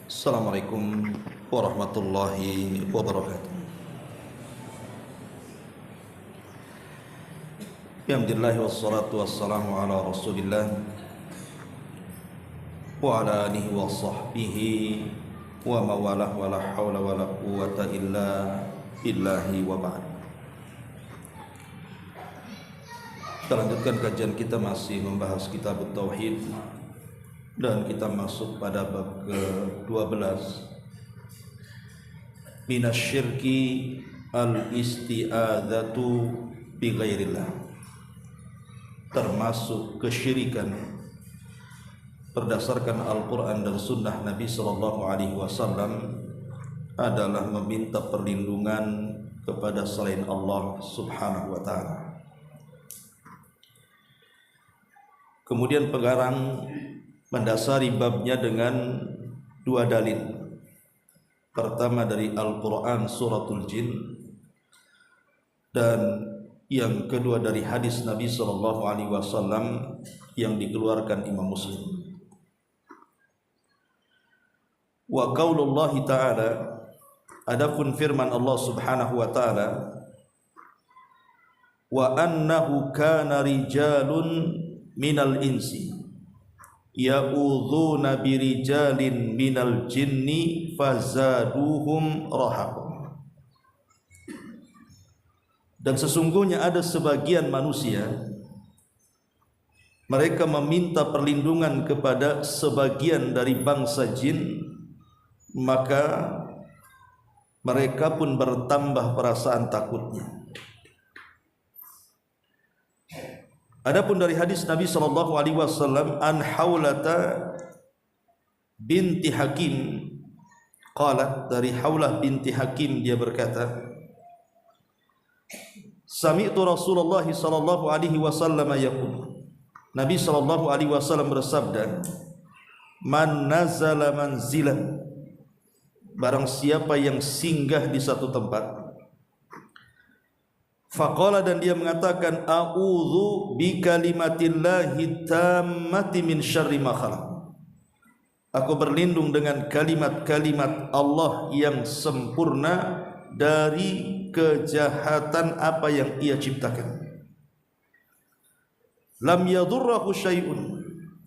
Assalamualaikum warahmatullahi wabarakatuh. Alhamdulillah wassalatu wassalamu ala Rasulillah wa ala alihi wa sahbihi wa mawalah wa la hawla wa la quwwata illa billahi wa ba'd. Kita lanjutkan kajian kita, masih membahas kitab Tauhid, dan kita masuk pada bab ke-12, minasyirki al-isti'adzatu bi ghairillah, termasuk kesyirikan berdasarkan Al-Quran dan Sunnah Nabi SAW adalah meminta perlindungan kepada selain Allah Subhanahu wa Ta'ala. Kemudian pengarang mendasari babnya dengan dua dalil. Pertama dari Al-Quran suratul Jin, dan yang kedua dari hadis Nabi SAW yang dikeluarkan Imam Muslim. Wa qaulullahi ta'ala, adapun firman Allah Subhanahu wa ta'ala, wa annahu kana rijalun minal insi ya'udzuuna birijalin minal jinni fazaduhum rahaqan. Dan sesungguhnya ada sebagian manusia, mereka meminta perlindungan kepada sebagian dari bangsa jin, maka mereka pun bertambah perasaan takutnya. Adapun dari hadis Nabi SAW an Haulata binti Hakim, qalat, dari Haulah binti Hakim dia berkata, sami'tu Rasulullah SAW yaqul, Nabi SAW bersabda, man nazala manzilan, barang siapa yang singgah di satu tempat, faqala, dan dia mengatakan, a'udzu bi kalimatillahi tammati min syarri ma khalaq, aku berlindung dengan kalimat-kalimat Allah yang sempurna dari kejahatan apa yang Ia ciptakan. Lam yadurrahu syai'un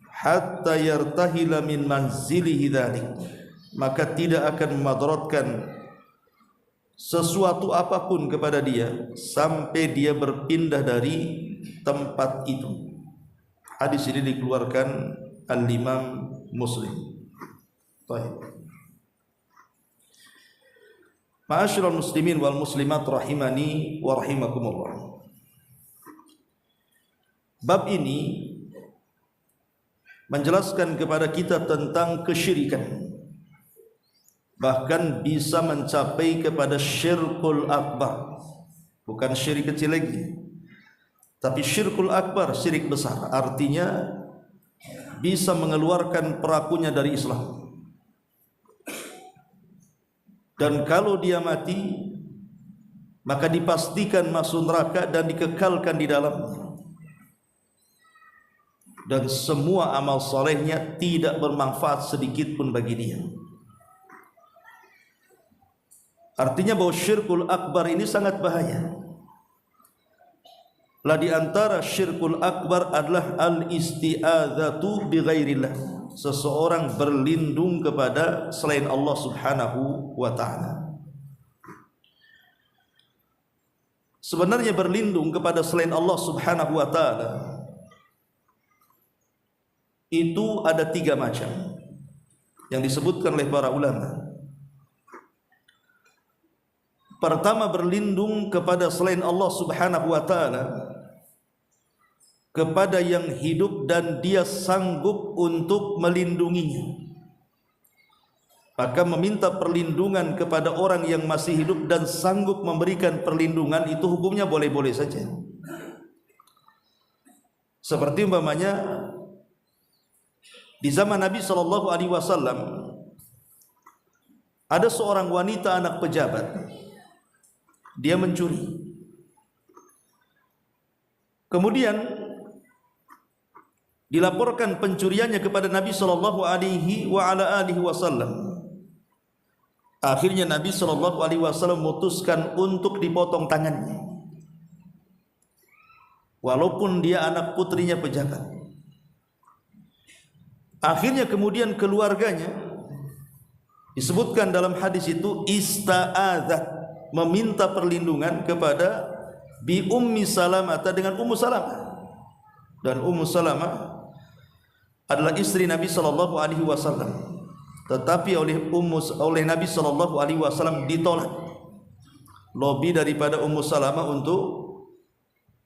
hatta yartahila min manzilihi dzalik, maka tidak akan memudaratkan sesuatu apapun kepada dia sampai dia berpindah dari tempat itu. Hadis ini dikeluarkan Al-Imam Muslim. Baik. Ma'asyiral muslimin wal muslimat rahimani wa rahimakumullah. Bab ini menjelaskan kepada kita tentang kesyirikan, bahkan bisa mencapai kepada syirkul akbar. Bukan syirik kecil lagi, tapi syirkul akbar, syirik besar. Artinya bisa mengeluarkan pelakunya dari Islam, dan kalau dia mati maka dipastikan masuk neraka dan dikekalkan di dalamnya, dan semua amal solehnya tidak bermanfaat sedikit pun bagi dia. Artinya bahwa syirkul akbar ini sangat bahaya. Lah di antara syirkul akbar adalah al-isti'adzatu bi ghairillah, seseorang berlindung kepada selain Allah Subhanahu wa ta'ala. Sebenarnya berlindung kepada selain Allah Subhanahu wa ta'ala itu ada tiga macam yang disebutkan oleh para ulama. Pertama, berlindung kepada selain Allah Subhanahu wa ta'ala kepada yang hidup dan dia sanggup untuk melindunginya. Maka meminta perlindungan kepada orang yang masih hidup dan sanggup memberikan perlindungan itu hukumnya boleh-boleh saja. Seperti umpamanya di zaman Nabi SAW ada seorang wanita anak pejabat, dia mencuri. Kemudian dilaporkan pencuriannya kepada Nabi sallallahu alaihi wa ala alihi wasallam. Akhirnya Nabi SAW memutuskan untuk dipotong tangannya, walaupun dia anak putrinya pejabat. Akhirnya kemudian keluarganya, disebutkan dalam hadis itu, ista'adzat, meminta perlindungan kepada bi Ummi Salamah, dengan Ummu Salamah. Dan Ummu Salamah adalah istri Nabi SAW. Tetapi oleh Nabi SAW ditolak lebih daripada Ummu Salamah untuk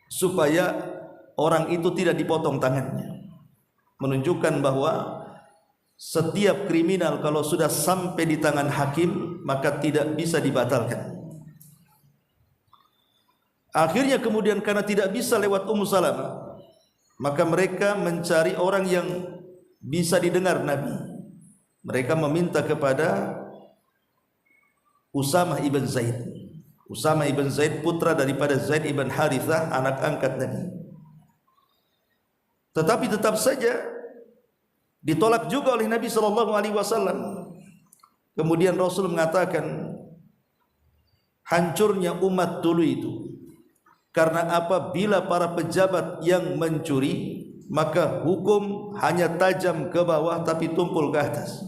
supaya orang itu tidak dipotong tangannya, menunjukkan bahwa setiap kriminal kalau sudah sampai di tangan hakim maka tidak bisa dibatalkan. Akhirnya kemudian karena tidak bisa lewat Ummu Salamah, maka mereka mencari orang yang bisa didengar Nabi. Mereka meminta kepada Usamah ibn Zaid. Usamah ibn Zaid putra daripada Zaid ibn Harithah, anak angkat Nabi. Tetapi tetap saja ditolak juga oleh Nabi SAW. Kemudian Rasul mengatakan, hancurnya umat dulu itu karena apabila para pejabat yang mencuri, maka hukum hanya tajam ke bawah tapi tumpul ke atas.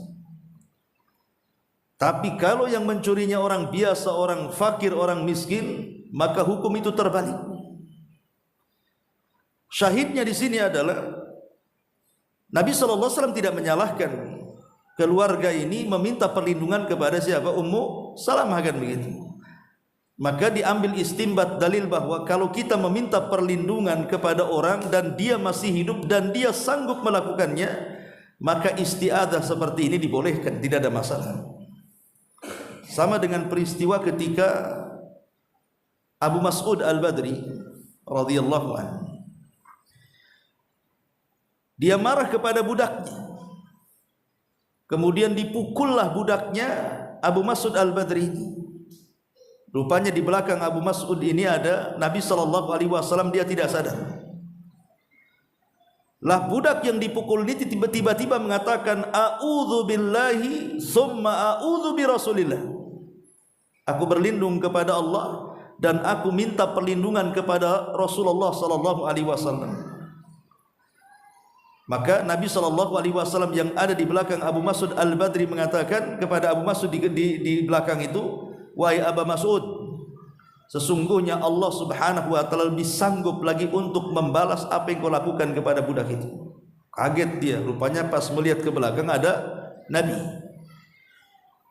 Tapi kalau yang mencurinya orang biasa, orang fakir, orang miskin, maka hukum itu terbalik. Syahidnya di sini adalah Nabi SAW tidak menyalahkan keluarga ini meminta perlindungan kepada siapa? Ummu Salamah, kan begitu. Maka diambil istimbat dalil bahwa kalau kita meminta perlindungan kepada orang dan dia masih hidup dan dia sanggup melakukannya, maka isti'adzah seperti ini dibolehkan, tidak ada masalah. Sama dengan peristiwa ketika Abu Mas'ud Al-Badri radhiyallahu anhu, dia marah kepada budaknya, kemudian dipukullah budaknya Abu Mas'ud Al-Badri. Rupanya di belakang Abu Mas'ud ini ada Nabi SAW, dia tidak sadar. Lah budak yang dipukul ini tiba-tiba mengatakan, a'udzu billahi summa a'udzu bi Rasulillah. Aku berlindung kepada Allah dan aku minta perlindungan kepada Rasulullah SAW. Maka Nabi SAW yang ada di belakang Abu Mas'ud Al-Badri mengatakan kepada Abu Mas'ud di belakang itu, wahai Abu Mas'ud, sesungguhnya Allah Subhanahu wa ta'ala lebih sanggup lagi untuk membalas apa yang kau lakukan kepada budak itu. Kaget dia, rupanya pas melihat ke belakang ada Nabi.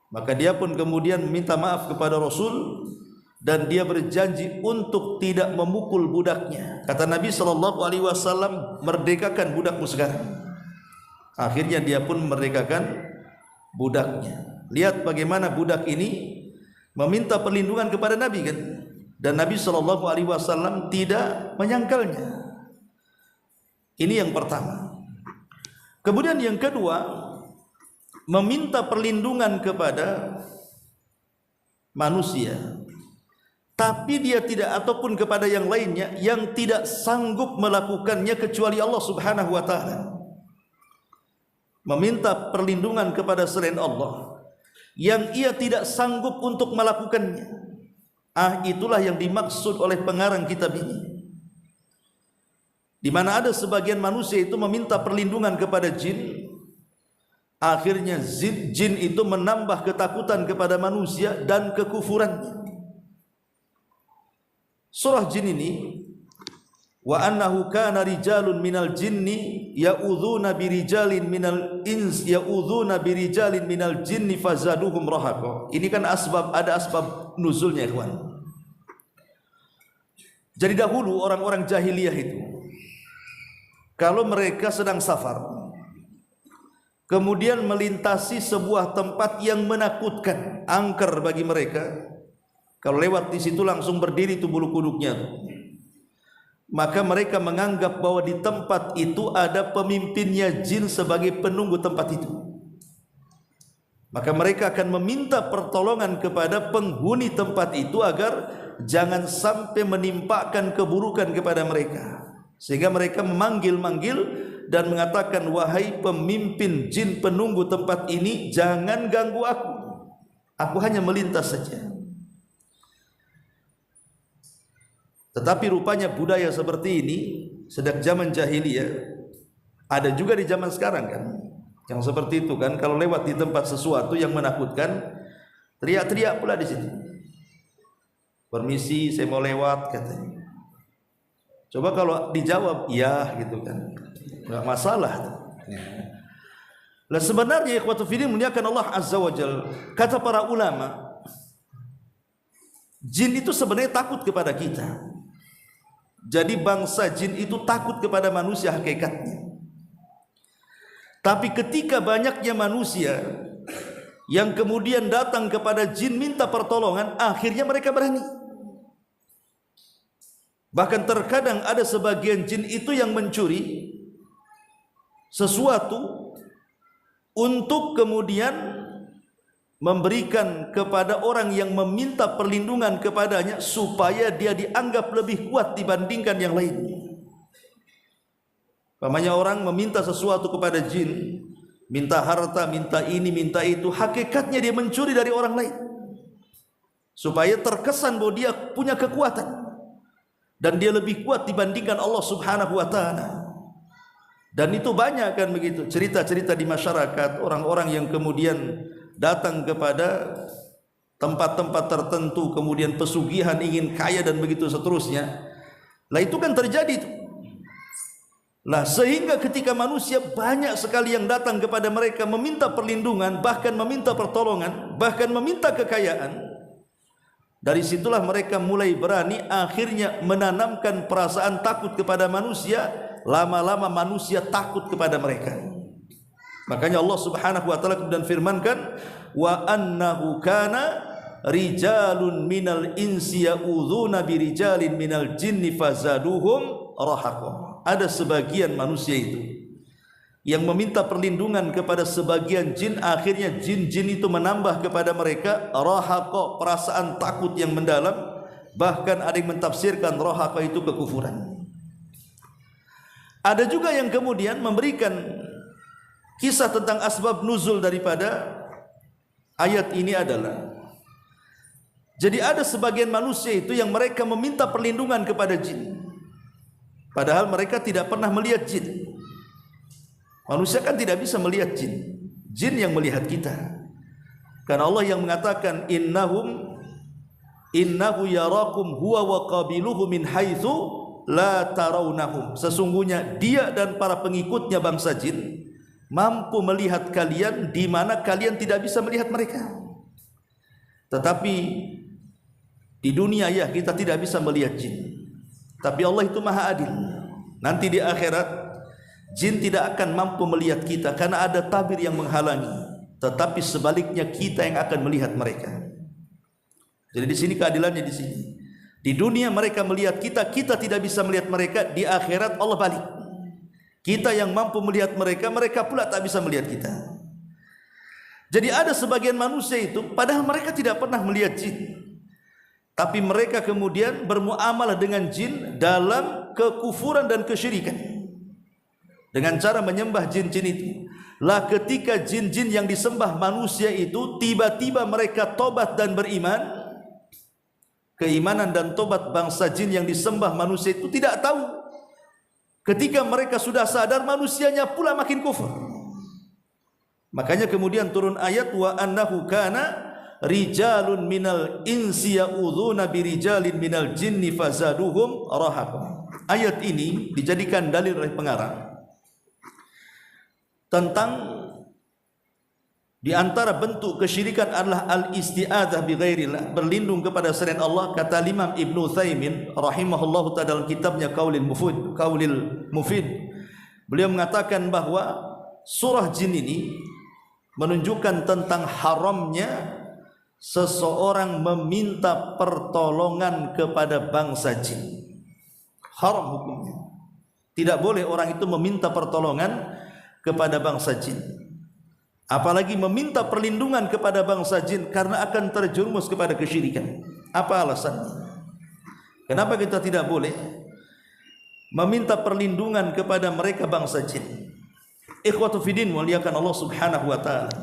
Maka dia pun kemudian meminta maaf kepada Rasul dan dia berjanji untuk tidak memukul budaknya. Kata Nabi SAW, merdekakan budakmu sekarang. Akhirnya dia pun merdekakan budaknya. Lihat bagaimana budak ini meminta perlindungan kepada Nabi, kan? Dan Nabi SAW tidak menyangkalnya. Ini yang pertama. Kemudian yang kedua, meminta perlindungan kepada manusia, tapi dia tidak, ataupun kepada yang lainnya yang tidak sanggup melakukannya kecuali Allah Subhanahu wa ta'ala. Meminta perlindungan kepada selain Allah yang ia tidak sanggup untuk melakukannya. Itulah yang dimaksud oleh pengarang kitab ini, di mana ada sebagian manusia itu meminta perlindungan kepada jin. Akhirnya jin itu menambah ketakutan kepada manusia dan kekufurannya. Surah jin ini, wa annahu kana rijalun minal jinni ya'udzuna birijalin minal ins ya'udzuna birijalin minal jinni fazaduhum rahaqa. Ini kan ada asbab nuzulnya, ikhwan. Jadi dahulu orang-orang jahiliyah itu, kalau mereka sedang safar, kemudian melintasi sebuah tempat yang menakutkan, angker bagi mereka, kalau lewat di situ langsung berdiri tuh bulu kuduknya, maka mereka menganggap bahwa di tempat itu ada pemimpinnya jin sebagai penunggu tempat itu. Maka mereka akan meminta pertolongan kepada penghuni tempat itu agar jangan sampai menimpakan keburukan kepada mereka. Sehingga mereka memanggil-manggil dan mengatakan, wahai pemimpin jin penunggu tempat ini, jangan ganggu aku. Aku hanya melintas saja. Tetapi rupanya budaya seperti ini sejak zaman jahiliyah ada juga di zaman sekarang kan. Yang seperti itu kan, kalau lewat di tempat sesuatu yang menakutkan, teriak-teriak pula di situ. Permisi, saya mau lewat katanya. Coba kalau dijawab iya gitu kan, enggak masalah. Lah sebenarnya ikhwatu fillah muliakan Allah azza wajalla, kata para ulama, jin itu sebenarnya takut kepada kita. Jadi bangsa jin itu takut kepada manusia hakikatnya. Tapi ketika banyaknya manusia yang kemudian datang kepada jin minta pertolongan, akhirnya mereka berani. Bahkan terkadang ada sebagian jin itu yang mencuri sesuatu untuk kemudian memberikan kepada orang yang meminta perlindungan kepadanya supaya dia dianggap lebih kuat dibandingkan yang lainnya. Pamannya orang meminta sesuatu kepada jin, minta harta, minta ini, minta itu, hakikatnya dia mencuri dari orang lain supaya terkesan bahwa dia punya kekuatan dan dia lebih kuat dibandingkan Allah Subhanahu wa taala. Dan itu banyak kan begitu cerita-cerita di masyarakat, orang-orang yang kemudian datang kepada tempat-tempat tertentu, kemudian pesugihan, ingin kaya dan begitu seterusnya. Lah itu kan terjadi itu. Lah sehingga ketika manusia banyak sekali yang datang kepada mereka meminta perlindungan, bahkan meminta pertolongan, bahkan meminta kekayaan, dari situlah mereka mulai berani akhirnya menanamkan perasaan takut kepada manusia. Lama-lama manusia takut kepada mereka. Makanya Allah Subhanahu wa taala kemudian firmankan, wa annahu kana rijalun minal insi ya'udzuna birijalin minal jinni fazaduhum rahaqa. Ada sebagian manusia itu yang meminta perlindungan kepada sebagian jin, akhirnya jin-jin itu menambah kepada mereka rahaqa, perasaan takut yang mendalam. Bahkan ada yang mentafsirkan rahaqa itu kekufuran. Ada juga yang kemudian memberikan kisah tentang asbab nuzul daripada ayat ini adalah, jadi ada sebagian manusia itu yang mereka meminta perlindungan kepada jin, padahal mereka tidak pernah melihat jin. Manusia kan tidak bisa melihat jin, jin yang melihat kita. Karena Allah yang mengatakan innahu yarakum huwa wa qabiluhu min haitsu la tarawnahum. Sesungguhnya dia dan para pengikutnya bangsa jin mampu melihat kalian di mana kalian tidak bisa melihat mereka. Tetapi di dunia ya kita tidak bisa melihat jin. Tapi Allah itu maha adil. Nanti di akhirat jin tidak akan mampu melihat kita karena ada tabir yang menghalangi. Tetapi sebaliknya kita yang akan melihat mereka. Jadi di sini keadilannya di sini. Di dunia mereka melihat kita, kita tidak bisa melihat mereka. Di akhirat Allah balik. Kita yang mampu melihat mereka, mereka pula tak bisa melihat kita. Jadi ada sebagian manusia itu, padahal mereka tidak pernah melihat jin, tapi mereka kemudian bermuamalah dengan jin dalam kekufuran dan kesyirikan dengan cara menyembah jin-jin itu. Lah ketika jin-jin yang disembah manusia itu tiba-tiba mereka tobat dan beriman, keimanan dan tobat bangsa jin yang disembah manusia itu tidak tahu. Ketika mereka sudah sadar, manusianya pula makin kufur. Makanya kemudian turun ayat wa annahu kana rijalun minal insi ya'udzuna birijalin minal jinni fazaduhum rahaqa. Ayat ini dijadikan dalil oleh pengarang tentang di antara bentuk kesyirikan adalah al-isti'adzah bi ghairillah, berlindung kepada selain Allah. Kata Imam Ibnu Utsaimin rahimahullahu ta'ala dalam kitabnya Qaulil Mufid, beliau mengatakan bahwa surah jin ini menunjukkan tentang haramnya seseorang meminta pertolongan kepada bangsa jin. Haram hukumnya. Tidak boleh orang itu meminta pertolongan kepada bangsa jin, apalagi meminta perlindungan kepada bangsa jin, karena akan terjerumus kepada kesyirikan. Apa alasannya? Kenapa kita tidak boleh meminta perlindungan kepada mereka bangsa jin? Ikhwatu fiddin muliakan Allah Subhanahu wa taala.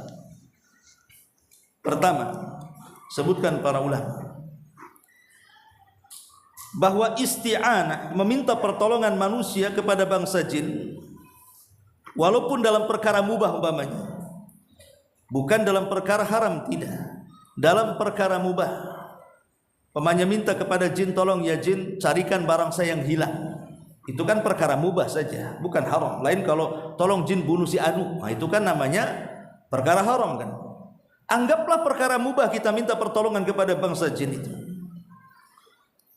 Pertama, sebutkan para ulama bahwa isti'anah, meminta pertolongan manusia kepada bangsa jin, walaupun dalam perkara mubah umpamanya, bukan dalam perkara haram, tidak, dalam perkara mubah, umpamanya minta kepada jin, tolong ya jin carikan barang saya yang hilang, itu kan perkara mubah saja, bukan haram. Lain kalau tolong jin bunuh si anu, nah itu kan namanya perkara haram kan. Anggaplah perkara mubah kita minta pertolongan kepada bangsa jin itu,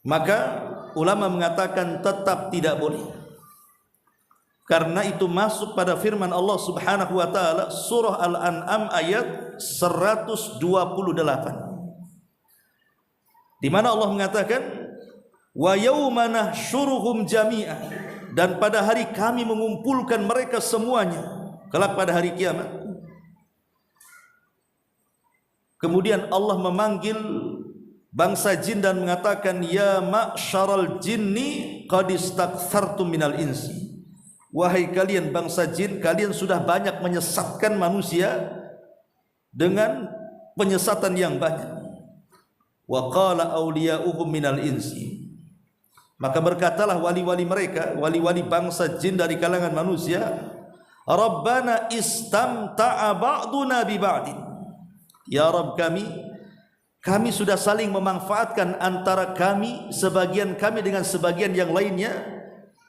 maka ulama mengatakan tetap tidak boleh, karena itu masuk pada firman Allah Subhanahu wa taala surah Al-An'am ayat 128, di mana Allah mengatakan wa yauma nahsyuruhum jami'an, dan pada hari kami mengumpulkan mereka semuanya kelak pada hari kiamat. Kemudian Allah memanggil bangsa jin dan mengatakan ya ma'syaral jinni qad istaktsartum minal insi, wahai kalian bangsa jin, kalian sudah banyak menyesatkan manusia dengan penyesatan yang banyak. Wa qala awliya'uhum minal insi, maka berkatalah wali-wali mereka, wali-wali bangsa jin dari kalangan manusia, Rabbana istamta'a ba'duna bi ba'din, ya Rabb kami sudah saling memanfaatkan antara kami, sebagian kami dengan sebagian yang lainnya,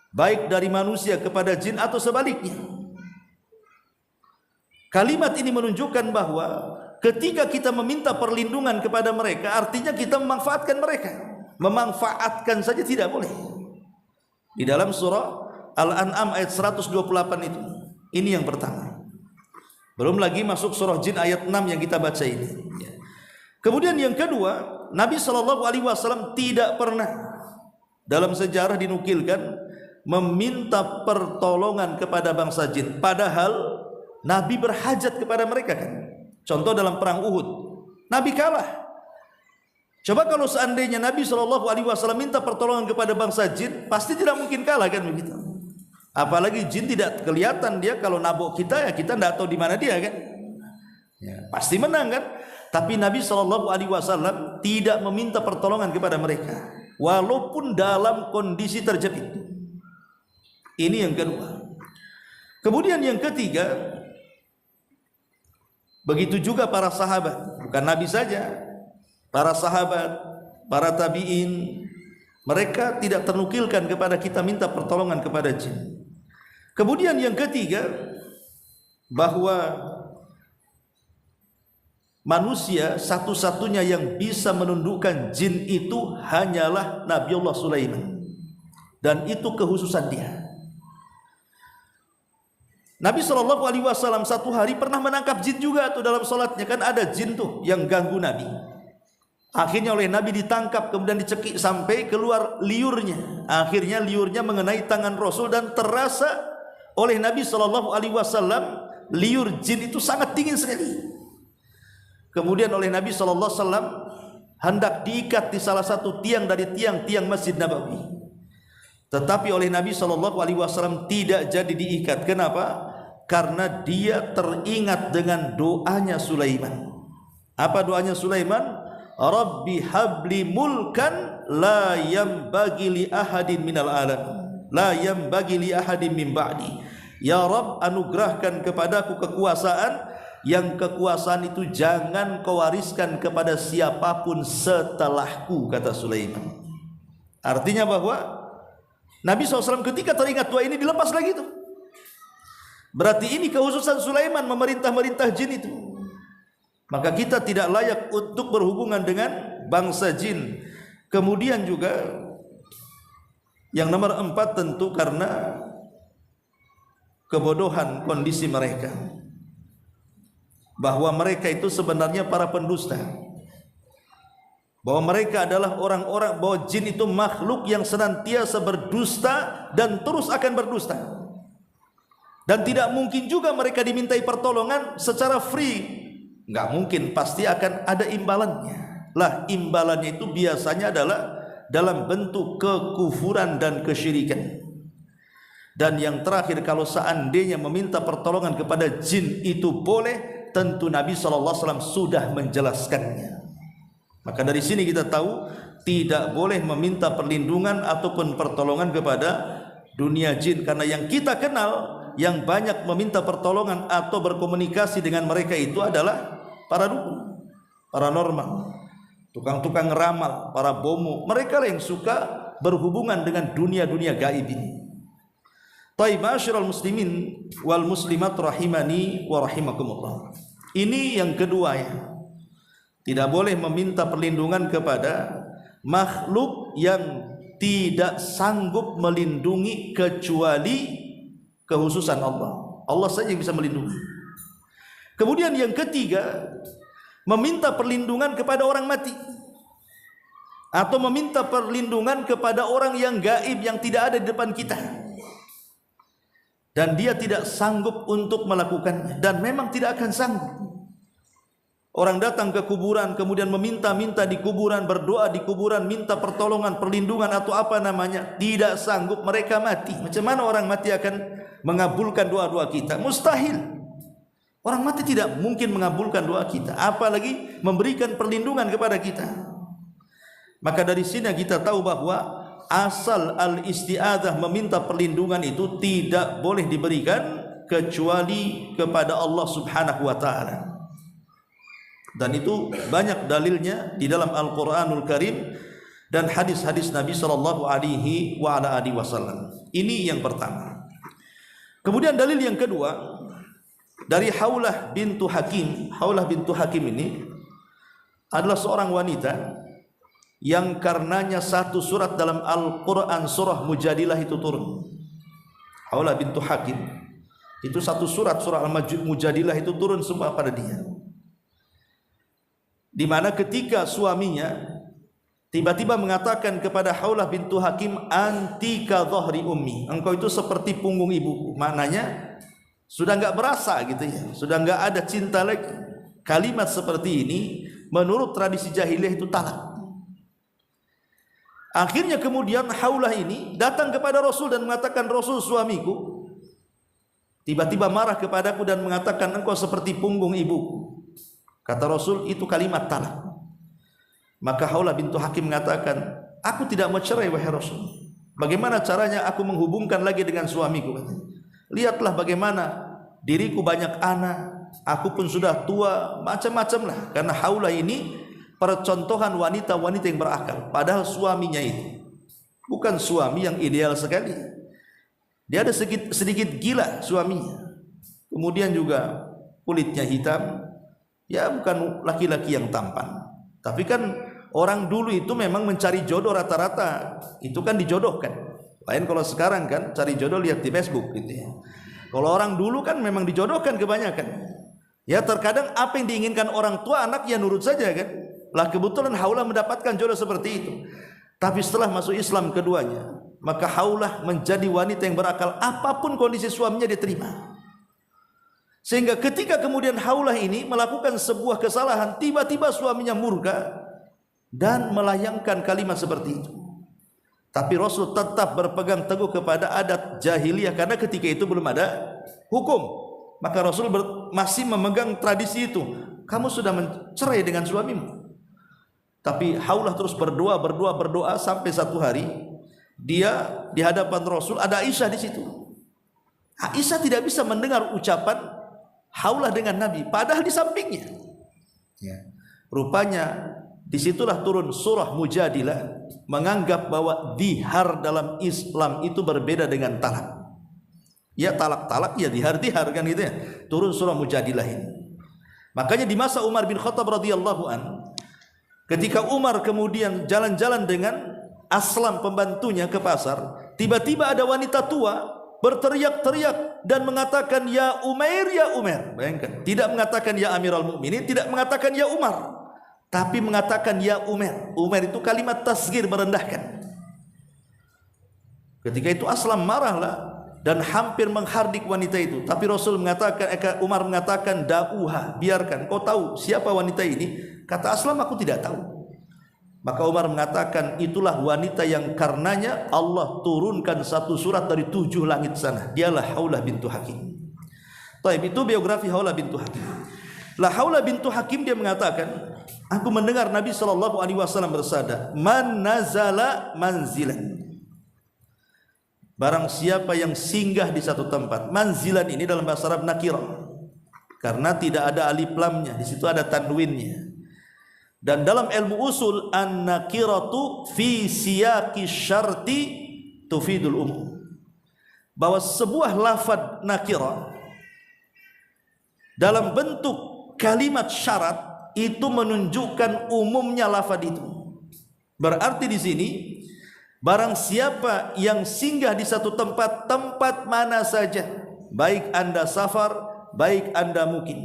baik dari manusia kepada jin atau sebaliknya. Kalimat ini menunjukkan bahwa ketika kita meminta perlindungan kepada mereka, artinya kita memanfaatkan mereka. Memanfaatkan saja tidak boleh. Di dalam surah Al-An'am ayat 128 itu. Ini yang pertama. Belum lagi masuk surah jin ayat 6 yang kita baca ini. Kemudian yang kedua, Nabi SAW tidak pernah dalam sejarah dinukilkan meminta pertolongan kepada bangsa jin, padahal Nabi berhajat kepada mereka kan. Contoh dalam perang Uhud, Nabi kalah. Coba kalau seandainya Nabi SAW minta pertolongan kepada bangsa jin, pasti tidak mungkin kalah kan begitu. Apalagi jin tidak kelihatan, dia kalau nabok kita ya kita tidak tahu di mana dia kan. Ya, pasti menang kan. Tapi Nabi SAW tidak meminta pertolongan kepada mereka, walaupun dalam kondisi terjepit. Ini yang kedua. Kemudian yang ketiga, begitu juga para sahabat, bukan Nabi saja, para sahabat, para tabi'in, mereka tidak ternukilkan kepada kita minta pertolongan kepada jin. Kemudian yang ketiga, bahwa manusia satu-satunya yang bisa menundukkan jin itu hanyalah Nabiullah Sulaiman, dan itu kekhususan dia. Nabi SAW satu hari pernah menangkap jin juga tuh dalam sholatnya, kan ada jin tuh yang ganggu Nabi. Akhirnya oleh Nabi ditangkap, kemudian dicekik sampai keluar liurnya. Akhirnya liurnya mengenai tangan Rasul dan terasa oleh Nabi SAW liur jin itu sangat dingin sekali. Kemudian oleh Nabi SAW hendak diikat di salah satu tiang dari tiang-tiang Masjid Nabawi, tetapi oleh Nabi SAW tidak jadi diikat. Kenapa? Karena dia teringat dengan doanya Sulaiman. Apa doanya Sulaiman? Rabbi habli mulkan la yambagi li ahadin minal alam, la yambagi li ahadin min ba'di. Ya Rabb, anugerahkan kepadaku kekuasaan yang kekuasaan itu jangan kau wariskan kepada siapapun setelahku, kata Sulaiman. Artinya bahwa Nabi SAW ketika teringat doa ini dilepas lagi itu. Berarti ini kekhususan Sulaiman memerintah jin itu. Maka kita tidak layak untuk berhubungan dengan bangsa jin. Kemudian juga yang nomor 4 tentu karena kebodohan kondisi mereka, bahwa mereka itu sebenarnya para pendusta, bahwa mereka adalah orang-orang, bahwa jin itu makhluk yang senantiasa berdusta dan terus akan berdusta, dan tidak mungkin juga mereka dimintai pertolongan secara free. Enggak mungkin, pasti akan ada imbalannya. Lah, imbalannya itu biasanya adalah dalam bentuk kekufuran dan kesyirikan. Dan yang terakhir, kalau seandainya meminta pertolongan kepada jin itu boleh, tentu Nabi SAW sudah menjelaskannya. Maka dari sini kita tahu tidak boleh meminta perlindungan ataupun pertolongan kepada dunia jin, karena yang kita kenal yang banyak meminta pertolongan atau berkomunikasi dengan mereka itu adalah para dukun, paranormal, tukang-tukang ramal, para bomo. Mereka lah yang suka berhubungan dengan dunia-dunia gaib ini. Taib ma'asyiral muslimin wal muslimat rahimani wa rahimakumullah. Ini yang kedua ya. Tidak boleh meminta perlindungan kepada makhluk yang tidak sanggup melindungi kecuali kehususan Allah. Allah saja yang bisa melindungi. Kemudian yang ketiga, meminta perlindungan kepada orang mati, atau meminta perlindungan kepada orang yang gaib yang tidak ada di depan kita dan dia tidak sanggup untuk melakukannya, dan memang tidak akan sanggup. Orang datang ke kuburan kemudian meminta-minta di kuburan, berdoa di kuburan, minta pertolongan, perlindungan atau apa namanya, tidak sanggup, mereka mati. Macam mana orang mati akan mengabulkan doa-doa kita? Mustahil. Orang mati tidak mungkin mengabulkan doa kita, apalagi memberikan perlindungan kepada kita. Maka dari sini kita tahu bahwa asal al-isti'adzah, meminta perlindungan itu tidak boleh diberikan kecuali kepada Allah Subhanahu wa taala. Dan itu banyak dalilnya di dalam Al-Qur'anul Karim dan hadis-hadis Nabi sallallahu alaihi wasallam. Ini yang pertama. Kemudian dalil yang kedua dari Haulah bintu Hakim. Haulah bintu Hakim ini adalah seorang wanita yang karenanya satu surat dalam Al-Quran, surah Mujadilah itu turun. Haulah bintu Hakim itu satu surat, surah Al-Mujadilah itu turun semua pada dia, di mana ketika suaminya tiba-tiba mengatakan kepada Haulah bintu Hakim, anti ka dhahri ummi, engkau itu seperti punggung ibuku. Maknanya sudah enggak berasa gitu ya, sudah enggak ada cinta lagi. Kalimat seperti ini menurut tradisi jahiliyah itu talak. Akhirnya kemudian Haulah ini datang kepada Rasul dan mengatakan, Rasul, suamiku tiba-tiba marah kepadaku dan mengatakan engkau seperti punggung ibuku. Kata Rasul, itu kalimat talak. Maka Haulah bintu Hakim mengatakan, aku tidak mau cerai wahai Rasul. Bagaimana caranya aku menghubungkan lagi dengan suamiku? Lihatlah bagaimana diriku banyak anak, aku pun sudah tua, macam-macam lah. Karena Haulah ini percontohan wanita-wanita yang berakal. Padahal suaminya itu bukan suami yang ideal sekali. Dia ada sedikit gila suaminya. Kemudian juga kulitnya hitam. Ya bukan laki-laki yang tampan. Tapi kan orang dulu itu memang mencari jodoh rata-rata itu kan dijodohkan. Lain kalau sekarang kan cari jodoh lihat di Facebook gitu ya. Kalau orang dulu kan memang dijodohkan kebanyakan. Ya terkadang apa yang diinginkan orang tua anak ya nurut saja kan. Lah kebetulan Haulah mendapatkan jodoh seperti itu. Tapi setelah masuk Islam keduanya, maka Haulah menjadi wanita yang berakal, apapun kondisi suaminya diterima. Sehingga ketika kemudian Haulah ini melakukan sebuah kesalahan, tiba-tiba suaminya murka dan melayangkan kalimat seperti itu. Tapi Rasul tetap berpegang teguh kepada adat jahiliyah karena ketika itu belum ada hukum. Maka Rasul masih memegang tradisi itu. Kamu sudah mencerai dengan suamimu. Tapi Haulah terus berdoa sampai satu hari dia di hadapan Rasul, ada Aisyah di situ. Aisyah tidak bisa mendengar ucapan Haulah dengan Nabi, padahal di sampingnya. Ya. Rupanya disitulah turun surah Mujadilah, menganggap bahwa dihar dalam Islam itu berbeda dengan talak. Ya talak-talak, ya dihar-dihar kan gitu ya. Turun surah Mujadilah ini. Makanya di masa Umar bin Khattab radhiyallahu an, ketika Umar kemudian jalan-jalan dengan Aslam pembantunya ke pasar, tiba-tiba ada wanita tua berteriak-teriak dan mengatakan ya Umair, ya Umar. Bayangkan, tidak mengatakan ya Amirul Mukminin, tidak mengatakan ya Umar, tapi mengatakan ya Umar. Umar itu kalimat tasghir, merendahkan. Ketika itu Aslam marahlah dan hampir menghardik wanita itu. Tapi Rasul mengatakan, Umar mengatakan da'uha, biarkan. Kau tahu siapa wanita ini? Kata Aslam, aku tidak tahu. Maka Umar mengatakan, itulah wanita yang karenanya Allah turunkan satu surat dari 7 langit sana. Dialah Haulah bintu Hakim. Taib, itu biografi Haulah bintu Hakim. Lah Haulah bintu Hakim dia mengatakan, Aku mendengar Nabi sallallahu alaihi wasallam bersabda, "Man nazala manzilan." Barang siapa yang singgah di satu tempat. Manzilan ini dalam bahasa Arab nakirah. Karena tidak ada alif lamnya, di situ ada tanwinnya. Dan dalam ilmu usul an-nakiratu fi siyaqi syarti tufidul umum. Bahwa sebuah lafaz nakirah dalam bentuk kalimat syarat itu menunjukkan umumnya lafaz itu. Berarti di sini barang siapa yang singgah di satu tempat, tempat mana saja, baik Anda safar, baik Anda mukim,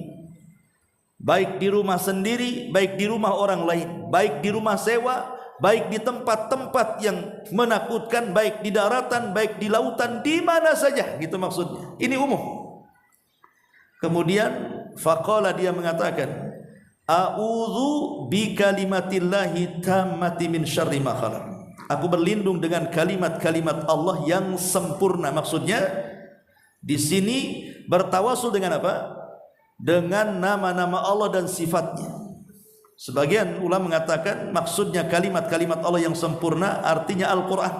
baik di rumah sendiri, baik di rumah orang lain, baik di rumah sewa, baik di tempat-tempat yang menakutkan, baik di daratan, baik di lautan, di mana saja, gitu maksudnya. Ini umum. Kemudian faqala, dia mengatakan, a'udzu bi kalimatillahi tammati min syarri ma khalaq. Aku berlindung dengan kalimat-kalimat Allah yang sempurna. Maksudnya di sini bertawasul dengan apa? Dengan nama-nama Allah dan sifatnya. Sebagian ulama mengatakan maksudnya kalimat-kalimat Allah yang sempurna artinya Al-Quran.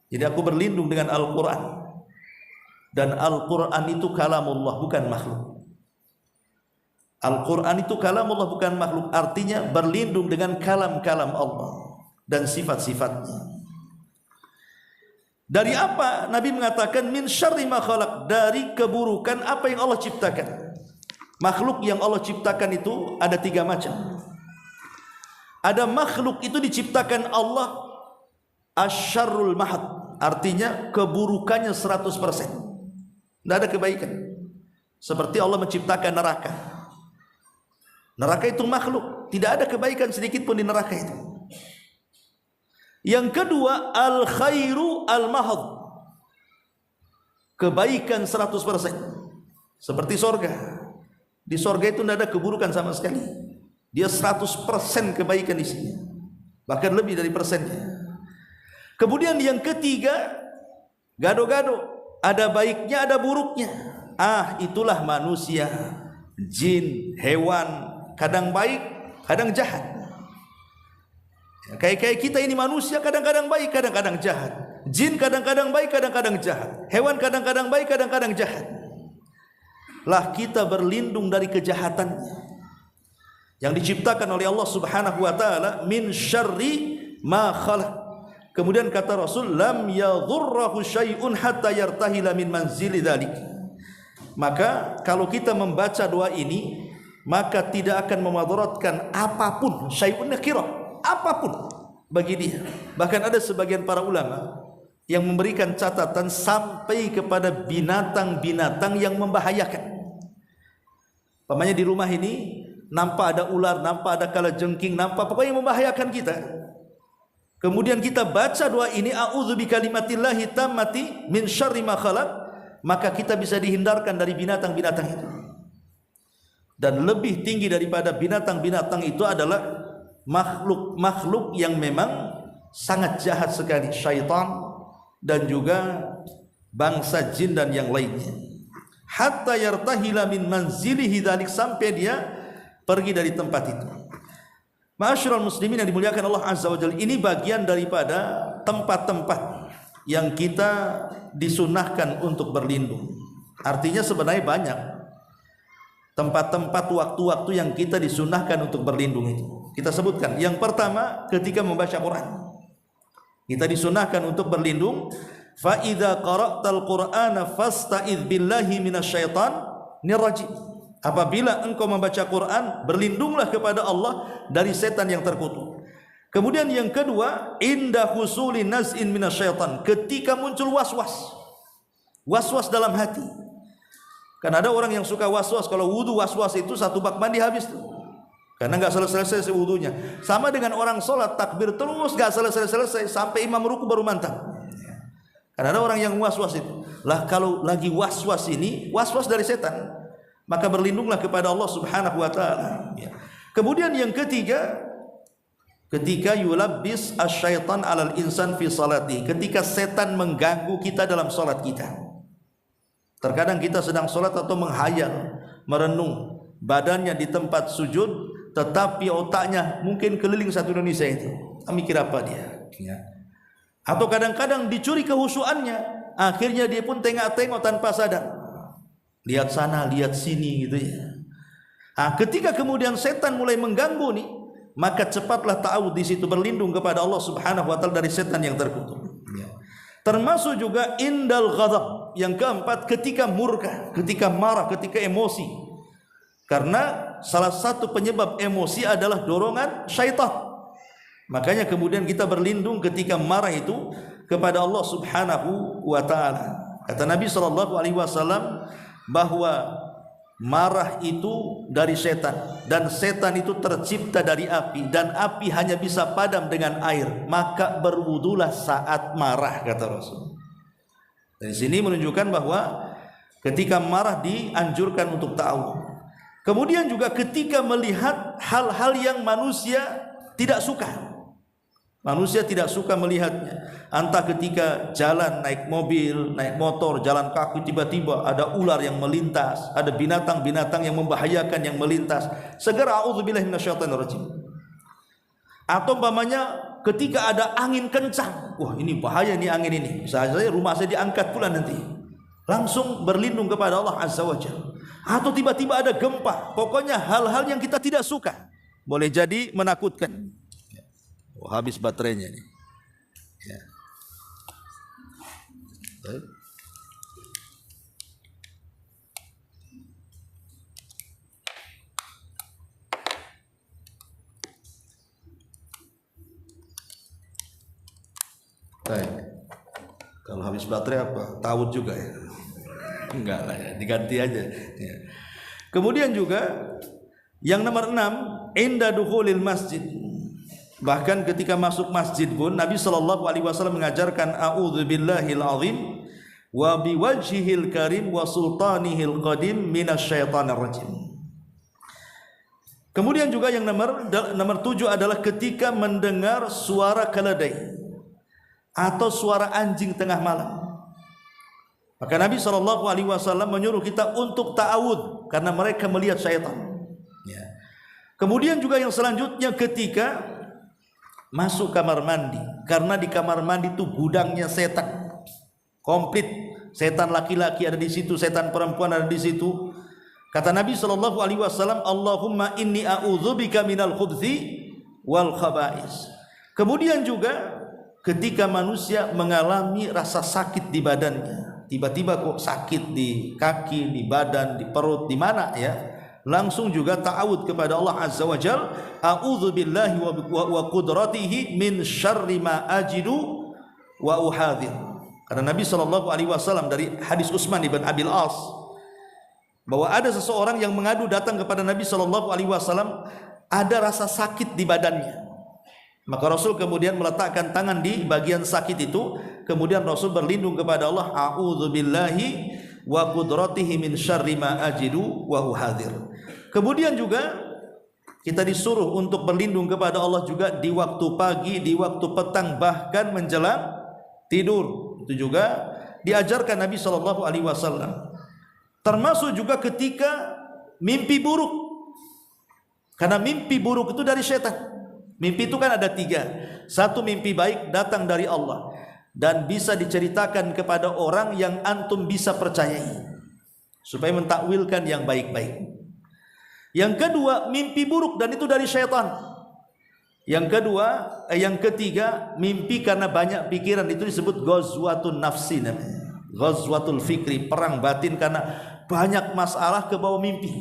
Jadi aku berlindung dengan Al-Quran. Dan Al-Quran itu kalamullah, bukan makhluk. Al-Quran itu kalamullah, bukan makhluk. Artinya berlindung dengan kalam-kalam Allah dan sifat-sifatnya. Dari apa Nabi mengatakan min syarri ma khalaq, dari keburukan apa yang Allah ciptakan. Makhluk yang Allah ciptakan itu ada 3 macam. Ada makhluk itu diciptakan Allah asyarrul mahad, artinya keburukannya 100%. Tidak ada kebaikan. Seperti Allah menciptakan neraka. Neraka itu makhluk, tidak ada kebaikan sedikit pun di neraka itu. Yang kedua, al khairu al mahad, kebaikan 100%. Seperti sorga. Di sorga itu tidak ada keburukan sama sekali. Dia 100% kebaikan di sini, bahkan lebih dari persennya. Kemudian yang ketiga, gado-gado, ada baiknya ada buruknya. Itulah manusia, jin, hewan, kadang baik, kadang jahat. Kayak kita ini manusia, kadang-kadang baik, kadang-kadang jahat. Jin kadang-kadang baik, kadang-kadang jahat. Hewan kadang-kadang baik, kadang-kadang jahat. Lah kita berlindung dari kejahatannya yang diciptakan oleh Allah Subhanahu wa taala, min syarri ma khalaq. Kemudian kata Rasul, lam yadhurruhu syai'un hatta yartahila min manzili dzalik. Maka kalau kita membaca doa ini, maka tidak akan memadaratkan apapun, syai'un nakirah, apapun bagi dia. Bahkan ada sebagian para ulama yang memberikan catatan sampai kepada binatang-binatang yang membahayakan. Pamannya di rumah ini nampak ada ular, nampak ada kalajengking, nampak pokoknya membahayakan kita. Kemudian kita baca doa ini, a'udzu bikalimatillahi tammati min syarri ma khalaq, maka kita bisa dihindarkan dari binatang-binatang itu. Dan lebih tinggi daripada binatang-binatang itu adalah makhluk-makhluk yang memang sangat jahat sekali, syaitan dan juga bangsa jin dan yang lainnya. Hatta yartahila min manzilihi dzalik, sampai dia pergi dari tempat itu. Ma'asyiral muslimin yang dimuliakan Allah Azza wa Jalla, ini bagian daripada tempat-tempat yang kita disunahkan untuk berlindung. Artinya sebenarnya banyak tempat-tempat, waktu-waktu yang kita disunahkan untuk berlindung itu. Kita sebutkan. Yang pertama, ketika membaca Quran, kita disunahkan untuk berlindung. Fa idza qara'tal Qur'ana fasta'idz billahi minasyaitonir rajim. Apabila engkau membaca Quran, berlindunglah kepada Allah dari setan yang terkutuk. Kemudian yang kedua, inda husuli naz'in minasyaiton, ketika muncul was-was dalam hati. Kan ada orang yang suka was-was, kalau wudu was-was itu satu bak mandi habis tuh. Karena enggak selesai wudunya. Sama dengan orang sholat takbir terus enggak selesai sampai imam ruku baru mantap. Karena ada orang yang was-was itu. Lah kalau lagi was-was ini, was-was dari setan, maka berlindunglah kepada Allah Subhanahu wa taala. Kemudian yang ketiga, ketika yulabbis asyaitan 'alal insan fi salati, ketika setan mengganggu kita dalam salat kita. Terkadang kita sedang salat atau menghayal, merenung, badannya di tempat sujud, tetapi otaknya mungkin keliling satu Indonesia itu. Mikir apa dia? Ya. Atau kadang-kadang dicuri kehusuannya, akhirnya dia pun tengok-tengok tanpa sadar, lihat sana, lihat sini gitu ya. Ketika kemudian setan mulai mengganggu nih, maka cepatlah ta'awudz di situ, berlindung kepada Allah Subhanahu wa taala dari setan yang terkutuk. Ya. Termasuk juga indal ghadab, yang keempat ketika murka, ketika marah, ketika emosi. Karena salah satu penyebab emosi adalah dorongan syaitan. Makanya kemudian kita berlindung ketika marah itu kepada Allah Subhanahu wa taala. Kata Nabi sallallahu alaihi wasallam bahwa marah itu dari setan, dan setan itu tercipta dari api, dan api hanya bisa padam dengan air. Maka berwudulah saat marah, kata Rasul. Dari sini menunjukkan bahwa ketika marah dianjurkan untuk ta'awudz. Kemudian juga ketika melihat hal-hal yang manusia tidak suka. Manusia tidak suka melihatnya. Entah ketika jalan, naik mobil, naik motor, jalan kaki, tiba-tiba ada ular yang melintas, ada binatang-binatang yang membahayakan yang melintas, segera a'udzubillahi minasyaitonirrajim. Atau umpamanya ketika ada angin kencang, wah ini bahaya nih angin ini, misalnya rumah saya diangkat pula nanti, langsung berlindung kepada Allah Azza wa Jalla. Atau tiba-tiba ada gempa, pokoknya hal-hal yang kita tidak suka, boleh jadi menakutkan. Habis baterainya nih. Ya. Baik. Kalau habis baterai apa? Ta'awudz juga ya? Enggak lah ya, diganti aja. Ya. Kemudian juga yang nomor 6, inda dukhulil masjid. Bahkan ketika masuk masjid pun Nabi sallallahu alaihi wasallam mengajarkan a'udzubillahil azim wa biwajhihil karim wa sultanihil qadim minasyaitonir rajim. Kemudian juga yang nomor 7 adalah ketika mendengar suara keledai atau suara anjing tengah malam. Maka Nabi sallallahu alaihi wasallam menyuruh kita untuk ta'awudz karena mereka melihat syaitan. Ya. Kemudian juga yang selanjutnya ketika masuk kamar mandi, karena di kamar mandi itu gudangnya setan, komplit. Setan laki-laki ada di situ, setan perempuan ada di situ. Kata Nabi sallallahu alaihi wasallam, Allahumma inni a'udzubika minal khubthi wal khaba'is. Kemudian juga ketika manusia mengalami rasa sakit di badannya, tiba-tiba kok sakit di kaki, di badan, di perut, di mana ya, langsung juga ta'awudz kepada Allah Azza wa Jalla, a'udzubillahi wa qudratihi min syarri ma ajidu wa uhadhir. Karena Nabi sallallahu alaihi wasallam dari hadis Utsman ibn Abil As bahwa ada seseorang yang mengadu datang kepada Nabi sallallahu alaihi wasallam, ada rasa sakit di badannya. Maka Rasul kemudian meletakkan tangan di bagian sakit itu, kemudian Rasul berlindung kepada Allah, a'udzubillahi wa qudratihi min syarri ma ajidu wa uhadhir. Kemudian juga kita disuruh untuk berlindung kepada Allah juga di waktu pagi, di waktu petang, bahkan menjelang tidur. Itu juga diajarkan Nabi sallallahu alaihi wasallam. Termasuk juga ketika mimpi buruk. Karena mimpi buruk itu dari setan. Mimpi itu kan ada 3. Satu, mimpi baik datang dari Allah dan bisa diceritakan kepada orang yang antum bisa percayai supaya mentakwilkan yang baik-baik. Yang kedua, mimpi buruk dan itu dari syaitan. Yang ketiga, mimpi karena banyak pikiran, itu disebut ghazwatun nafsi namanya. Ghazwatul fikri, perang batin karena banyak masalah ke bawah mimpi.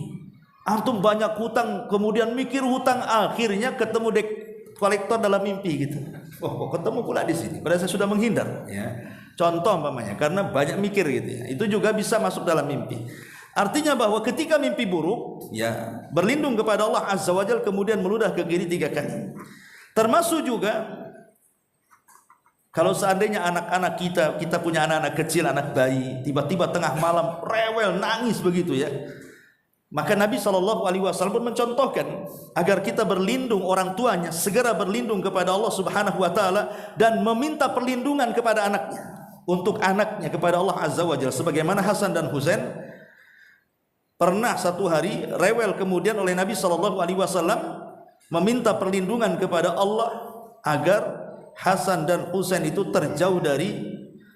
Antum banyak hutang, kemudian mikir hutang, akhirnya ketemu dek kolektor dalam mimpi gitu. Oh, ketemu pula di sini. Padahal saya sudah menghindar. Ya. Contoh umpamanya, karena banyak mikir gitu ya. Itu juga bisa masuk dalam mimpi. Artinya bahwa ketika mimpi buruk, ya berlindung kepada Allah Azza wa Jalla, kemudian meludah ke kiri 3 kali. Termasuk juga kalau seandainya anak-anak kita punya anak-anak kecil, anak bayi, tiba-tiba tengah malam rewel, nangis begitu ya. Maka Nabi SAW mencontohkan agar kita berlindung, orang tuanya segera berlindung kepada Allah Subhanahu wa taala dan meminta perlindungan kepada anaknya, untuk anaknya kepada Allah Azza wa Jalla. Sebagaimana Hasan dan Husain pernah satu hari rewel kemudian oleh Nabi SAW meminta perlindungan kepada Allah agar Hasan dan Husain itu terjauh dari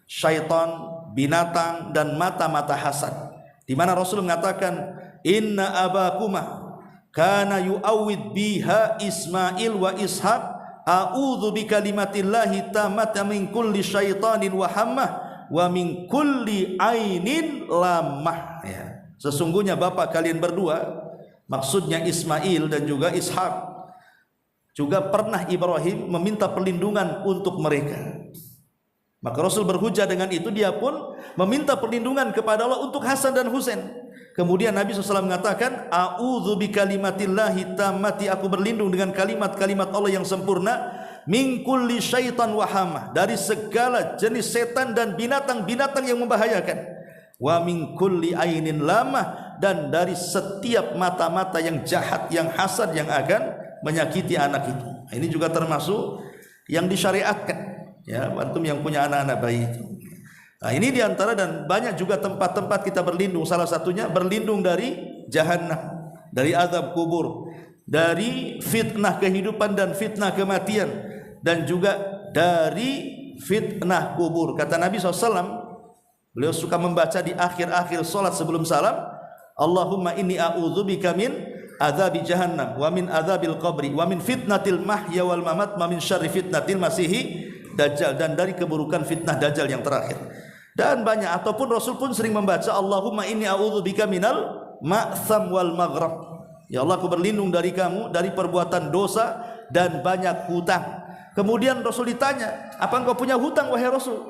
syaitan, binatang dan mata-mata hasad. Di mana Rasul mengatakan, inna abakuma kana yu'awwid biha Ismail wa Ishaq, a'udzu bikalimatillahi tammati min kulli syaitanin wa hammah wa min kulli ainin lamah. Ya. Sesungguhnya bapak kalian berdua, maksudnya Ismail dan juga Ishaq, juga pernah Ibrahim meminta perlindungan untuk mereka. Maka Rasul berhujah dengan itu, dia pun meminta perlindungan kepada Allah untuk Hasan dan Husain. Kemudian Nabi SAW mengatakan, a'udzu bikalimatillahi tammati, aku berlindung dengan kalimat-kalimat Allah yang sempurna, min kulli syaitan wa hamah, dari segala jenis setan dan binatang-binatang yang membahayakan, wa min kulli ainin lamah, dan dari setiap mata-mata yang jahat, yang hasad, yang akan menyakiti anak itu. Ini juga termasuk yang disyariatkan. Ya, antum yang punya anak-anak bayi itu. Nah, ini diantara dan banyak juga tempat-tempat kita berlindung. Salah satunya berlindung dari jahannam, dari azab kubur, dari fitnah kehidupan dan fitnah kematian, dan juga dari fitnah kubur. Kata Nabi SAW, beliau suka membaca di akhir-akhir salat sebelum salam, Allahumma inni a'udzubika min adzabi jahannam wa min adzabil qabri wa min fitnatil mahya wal mamat wa min syarri fitnatil masihi dajjal, dan dari keburukan fitnah dajjal yang terakhir. Dan banyak, ataupun Rasul pun sering membaca Allahumma inni a'udzubika minal ma'tham wal maghrab. Ya Allah, aku berlindung dari kamu dari perbuatan dosa dan banyak hutang. Kemudian Rasul ditanya, apa engkau punya hutang wahai Rasul?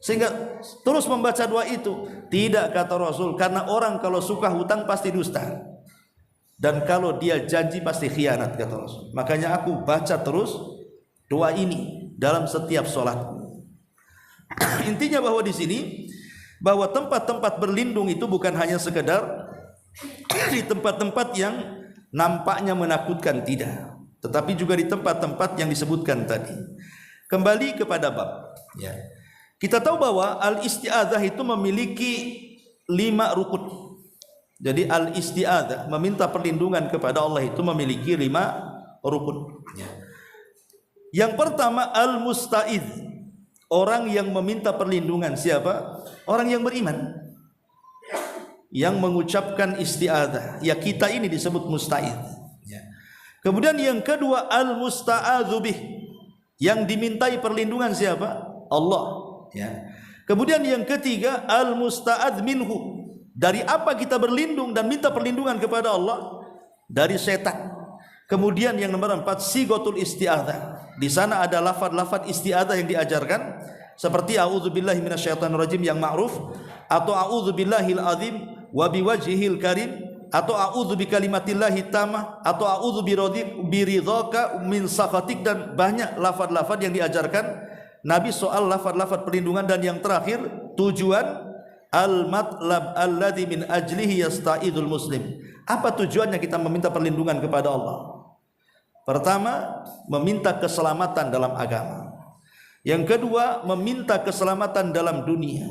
Sehingga terus membaca doa itu. Tidak, kata Rasul, karena orang kalau suka hutang pasti dusta, dan kalau dia janji pasti khianat, kata Rasul. Makanya aku baca terus doa ini dalam setiap sholat. Intinya bahwa di sini, bahwa tempat-tempat berlindung itu bukan hanya sekedar di tempat-tempat yang nampaknya menakutkan, tidak, tetapi juga di tempat-tempat yang disebutkan tadi. Kembali kepada bab, ya. Kita tahu bahwa al-isti'adzah itu memiliki 5 rukun. Jadi al-isti'adzah, meminta perlindungan kepada Allah, itu memiliki 5 rukun. Ya. Yang pertama al-musta'idz, orang yang meminta perlindungan. Siapa? Orang yang beriman, yang mengucapkan isti'adzah. Ya, kita ini disebut musta'idz. Ya. Kemudian yang kedua al-musta'adzu bih, yang dimintai perlindungan siapa? Allah. Ya. Kemudian yang ketiga al-musta'adz minhu, dari apa kita berlindung dan minta perlindungan kepada Allah? Dari setan. Kemudian yang nomor 4 sigotul isti'adzah. Di sana ada lafaz-lafaz isti'adzah yang diajarkan, seperti a'udzubillahi minasyaitonir rajim yang ma'ruf, atau a'udzubillahil azim wa biwajhihil karim, atau a'udzu bikalimatillahi tammah, atau a'udzu biridhaka min sakhatik, dan banyak lafaz-lafaz yang diajarkan Nabi soal lafaz-lafaz perlindungan. Dan yang terakhir, tujuan al-matlab alladzi min ajlihi yasta'idul muslim. Apa tujuannya kita meminta perlindungan kepada Allah? Pertama, meminta keselamatan dalam agama. Yang kedua, meminta keselamatan dalam dunia.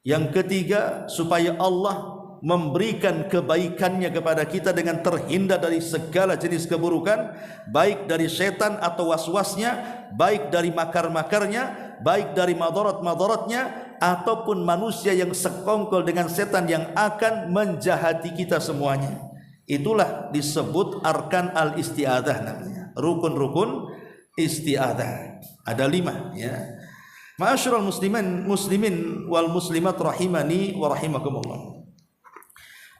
Yang ketiga, supaya Allah memberikan kebaikannya kepada kita dengan terhindar dari segala jenis keburukan, baik dari setan atau waswasnya, baik dari makar-makarnya, baik dari madarat-madaratnya, ataupun manusia yang sekongkol dengan setan yang akan menjahati kita semuanya. Itulah disebut arkan al-isti'adzah namanya, rukun-rukun isti'adzah. Ada 5, ya. Ma'asyiral muslimin wal muslimat rahimani wa rahimakumullah.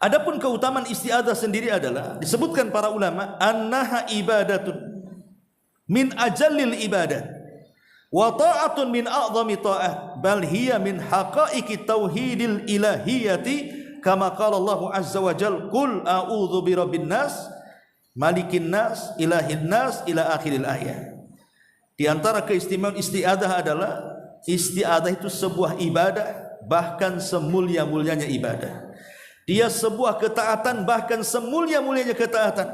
Adapun keutamaan isti'adzah sendiri adalah disebutkan para ulama, annaha ibadatun min ajallil ibadat wa ta'atun min a'zami ta'ah, bal hiya min haqa'iqi tauhidil ilahiyati, kama qala Allah azza wa jalla, qul a'udzu birabbin nas malikin nas ilahin nas, ila akhiril ayat. Di antara keistimewaan isti'adzah adalah isti'adzah itu sebuah ibadah, bahkan semulia-mulianya ibadah. Dia sebuah ketaatan, bahkan semulia-mulianya ketaatan.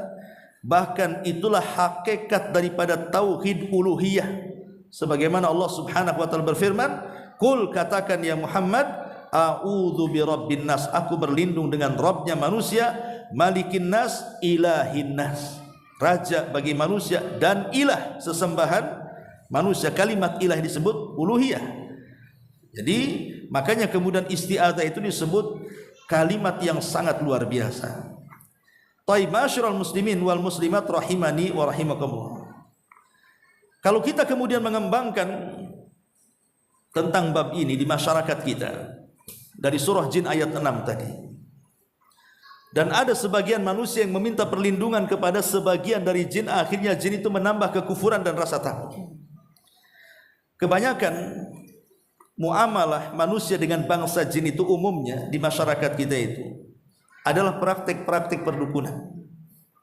Bahkan itulah hakikat daripada tauhid uluhiyah. Sebagaimana Allah Subhanahu wa taala berfirman, "Qul," katakan ya Muhammad, "A'udzu birabbin nas," aku berlindung dengan Rabbnya manusia, malikin nas, ilahin nas. raja bagi manusia, dan ilah, sesembahan manusia. Kalimat ilah disebut uluhiyah. Jadi makanya kemudian isti'adzah itu disebut kalimat yang sangat luar biasa. Taib ma'asyiral muslimin wal muslimat rahimani wa rahimakumullah. Kalau kita kemudian mengembangkan tentang bab ini di masyarakat kita dari surah Jin ayat 6 tadi, dan ada sebagian manusia yang meminta perlindungan kepada sebagian dari jin, akhirnya jin itu menambah kekufuran dan rasa takut. Kebanyakan muamalah manusia dengan bangsa jin itu umumnya di masyarakat kita itu adalah praktik-praktik perdukunan.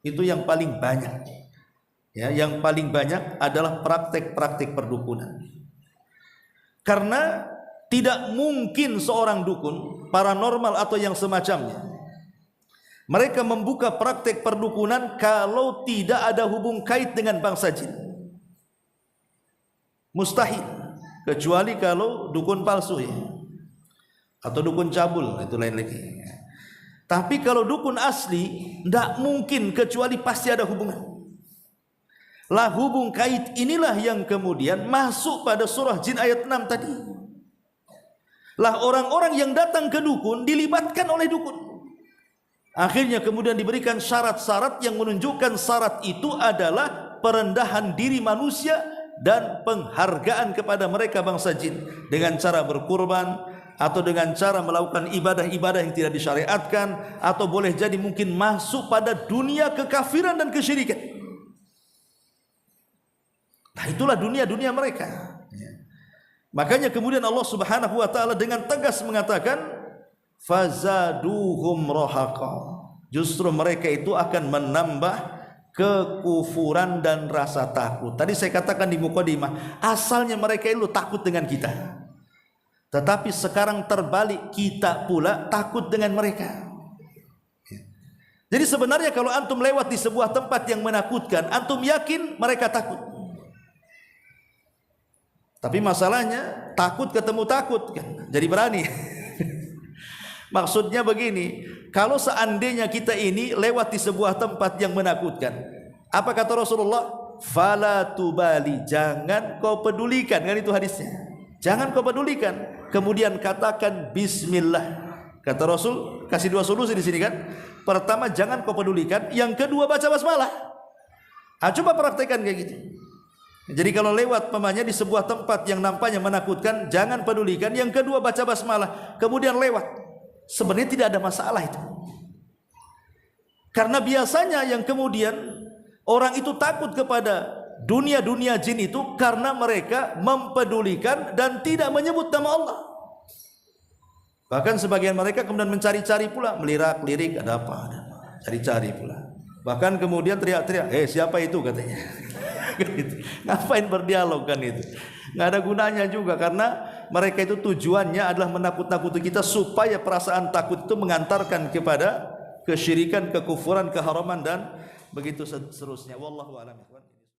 Itu yang paling banyak. Ya, yang paling banyak adalah praktik-praktik perdukunan. Karena tidak mungkin seorang dukun, paranormal atau yang semacamnya, mereka membuka praktek perdukunan kalau tidak ada hubung kait dengan bangsa jin. Mustahil, kecuali kalau dukun palsu ya, atau dukun cabul, itu lain lagi. Tapi kalau dukun asli, tidak mungkin, kecuali pasti ada hubungan. Lah hubung kait inilah yang kemudian masuk pada surah Jin ayat 6 tadi. Lah orang-orang yang datang ke dukun dilibatkan oleh dukun. Akhirnya kemudian diberikan syarat-syarat yang menunjukkan syarat itu adalah perendahan diri manusia dan penghargaan kepada mereka bangsa jin dengan cara berkurban atau dengan cara melakukan ibadah-ibadah yang tidak disyariatkan, atau boleh jadi mungkin masuk pada dunia kekafiran dan kesyirikan. Nah, itulah dunia-dunia mereka. Makanya kemudian Allah Subhanahu wa taala dengan tegas mengatakan fazaduhum rahaqa. Justru mereka itu akan menambah kekufuran dan rasa takut. Tadi saya katakan di mukadimah, asalnya mereka itu takut dengan kita. Tetapi sekarang terbalik, kita pula takut dengan mereka. Jadi sebenarnya kalau antum lewat di sebuah tempat yang menakutkan, antum yakin mereka takut. Tapi masalahnya takut ketemu takut kan, jadi berani. Maksudnya begini, kalau seandainya kita ini lewat di sebuah tempat yang menakutkan, apa kata Rasulullah? Fala tubali, jangan kau pedulikan, kan itu hadisnya. Jangan kau pedulikan. Kemudian katakan bismillah. Kata Rasul, kasih dua solusi di sini kan. Pertama, jangan kau pedulikan. Yang kedua, baca basmalah. Coba praktekkan kayak gitu. Jadi kalau lewat pemanya di sebuah tempat yang nampaknya menakutkan, jangan pedulikan. Yang kedua, baca basmalah. Kemudian lewat. Sebenarnya tidak ada masalah itu. Karena biasanya yang kemudian orang itu takut kepada dunia-dunia jin itu karena mereka mempedulikan dan tidak menyebut nama Allah. Bahkan sebagian mereka kemudian mencari-cari pula, melirik-lirik, ada apa? Cari-cari pula. Bahkan kemudian teriak-teriak, siapa itu katanya. Ngapain berdialog kan itu? Nggak ada gunanya juga, karena mereka itu tujuannya adalah menakut-nakuti kita supaya perasaan takut itu mengantarkan kepada kesyirikan, kekufuran, keharaman dan begitu seterusnya. Wallahu a'lam.